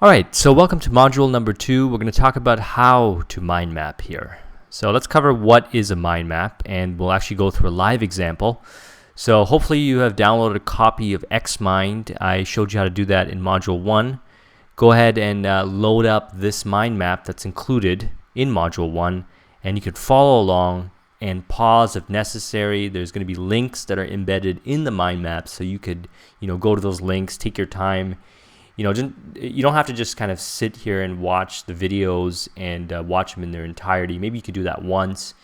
Alright, so welcome to module number 2. We're going to talk about how to mind map here. So let's cover what is a mind map, and we'll actually go through a live example. So hopefully you have downloaded a copy of XMind. I showed you how to do that in module 1. Go ahead and load up this mind map that's included in module 1, and you can follow along and pause if necessary. There's going to be links that are embedded in the mind map, so you could go to those links, take your time. You don't have to just kind of sit here and watch the videos and watch them in their entirety. Maybe you could do that once,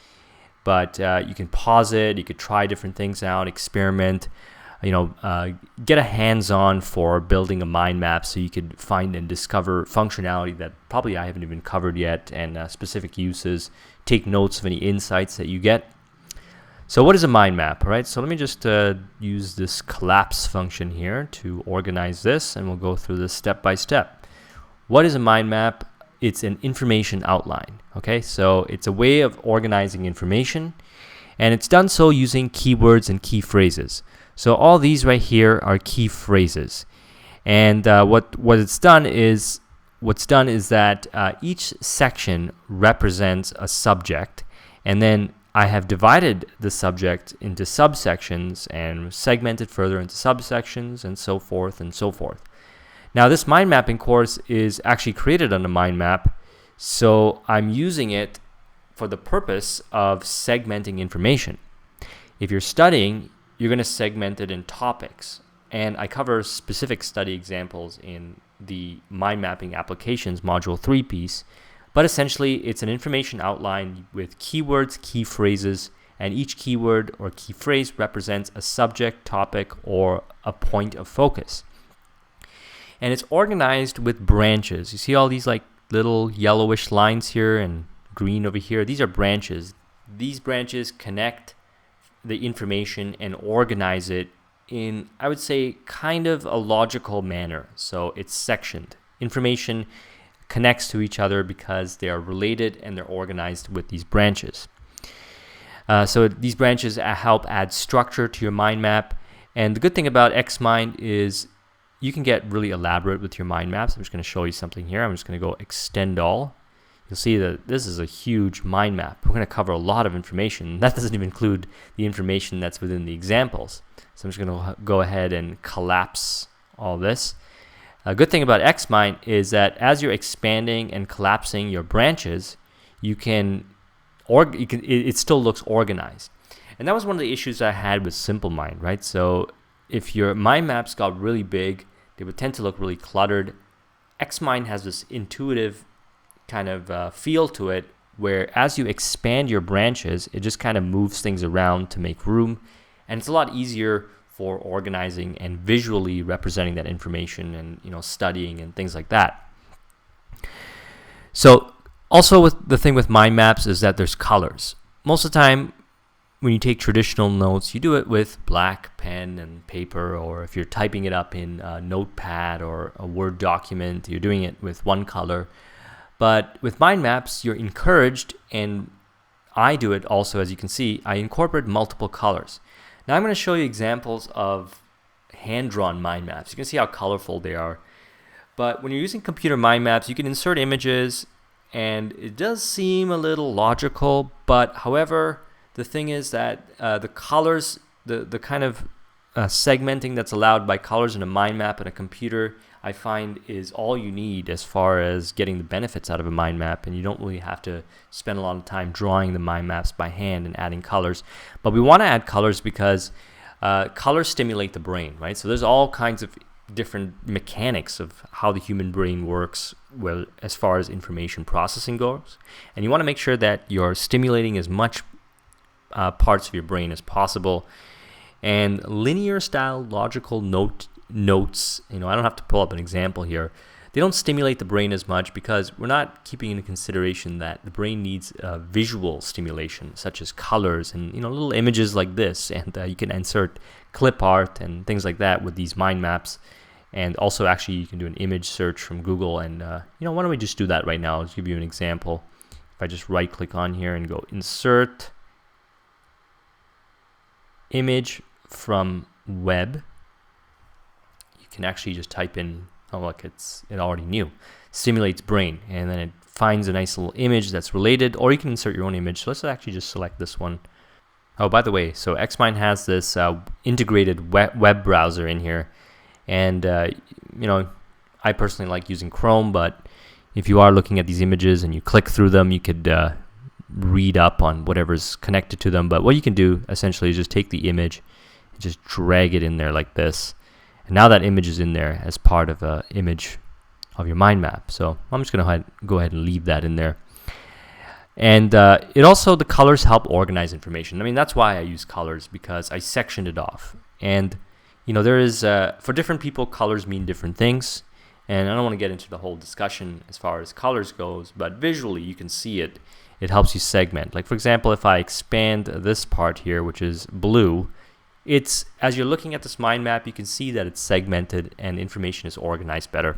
but you can pause it. You could try different things out, experiment, get a hands-on for building a mind map so you could find and discover functionality that probably I haven't even covered yet, and specific uses. Take notes of any insights that you get. So what is a mind map, right? So let me just use this collapse function here to organize this, and we'll go through this step by step. What is a mind map? It's an information outline, okay? So it's a way of organizing information, and it's done so using keywords and key phrases. So all these right here are key phrases. And what's done is that each section represents a subject, and then I have divided the subject into subsections and segmented further into subsections and so forth and so forth. Now this mind mapping course is actually created on a mind map, so I'm using it for the purpose of segmenting information. If you're studying, you're going to segment it in topics, and I cover specific study examples in the mind mapping applications module 3 piece. But essentially, it's an information outline with keywords, key phrases, and each keyword or key phrase represents a subject, topic, or a point of focus. And it's organized with branches. You see all these like little yellowish lines here and green over here? These are branches. These branches connect the information and organize it in, I would say, kind of a logical manner. So it's sectioned. Information connects to each other because they are related and they're organized with these branches. So these branches help add structure to your mind map. And the good thing about XMind is you can get really elaborate with your mind maps. I'm just going to show you something here. I'm just going to go extend all. You'll see that this is a huge mind map. We're going to cover a lot of information. That doesn't even include the information that's within the examples. So I'm just going to go ahead and collapse all this. A good thing about XMind is that as you're expanding and collapsing your branches, it still looks organized. And that was one of the issues I had with SimpleMind, right? So if your mind maps got really big, they would tend to look really cluttered. XMind has this intuitive kind of feel to it, where as you expand your branches, it just kind of moves things around to make room. And it's a lot easier for organizing and visually representing that information and studying and things like that. So also the thing with mind maps is that there's colors. Most of the time when you take traditional notes, you do it with black pen and paper, or if you're typing it up in a notepad or a Word document, you're doing it with one color. But with mind maps, you're encouraged, and I do it also, as you can see, I incorporate multiple colors. Now I'm going to show you examples of hand-drawn mind maps. You can see how colorful they are. But when you're using computer mind maps, you can insert images, and it does seem a little logical. But however, the thing is that the colors, the kind of segmenting that's allowed by colors in a mind map in a computer, I find is all you need as far as getting the benefits out of a mind map, and you don't really have to spend a lot of time drawing the mind maps by hand and adding colors. But we want to add colors because colors stimulate the brain, right? So there's all kinds of different mechanics of how the human brain works, well, as far as information processing goes, and you want to make sure that you're stimulating as much parts of your brain as possible. And linear style logical notes, I don't have to pull up an example here. They don't stimulate the brain as much because we're not keeping into consideration that the brain needs visual stimulation, such as colors and little images like this. And you can insert clip art and things like that with these mind maps. And also, actually, you can do an image search from Google. And why don't we just do that right now? I'll give you an example. If I just right-click on here and go insert image from web, you can actually just type in Oh look, it already knew. Simulates brain, and then it finds a nice little image that's related, or you can insert your own image. So let's actually just select this one. Oh, by the way, so Xmind has this integrated web browser in here, and I personally like using Chrome, but if you are looking at these images and you click through them, you could read up on whatever's connected to them. But what you can do essentially is just take the image and just drag it in there like this, and now that image is in there as part of an image of your mind map. So I'm just gonna go ahead and leave that in there. And it also, the colors help organize information. I mean, that's why I use colors, because I sectioned it off. And there is for different people, colors mean different things. And I don't want to get into the whole discussion as far as colors goes, but visually you can see it. It helps you segment. Like for example, if I expand this part here, which is blue, as you're looking at this mind map, you can see that it's segmented and information is organized better.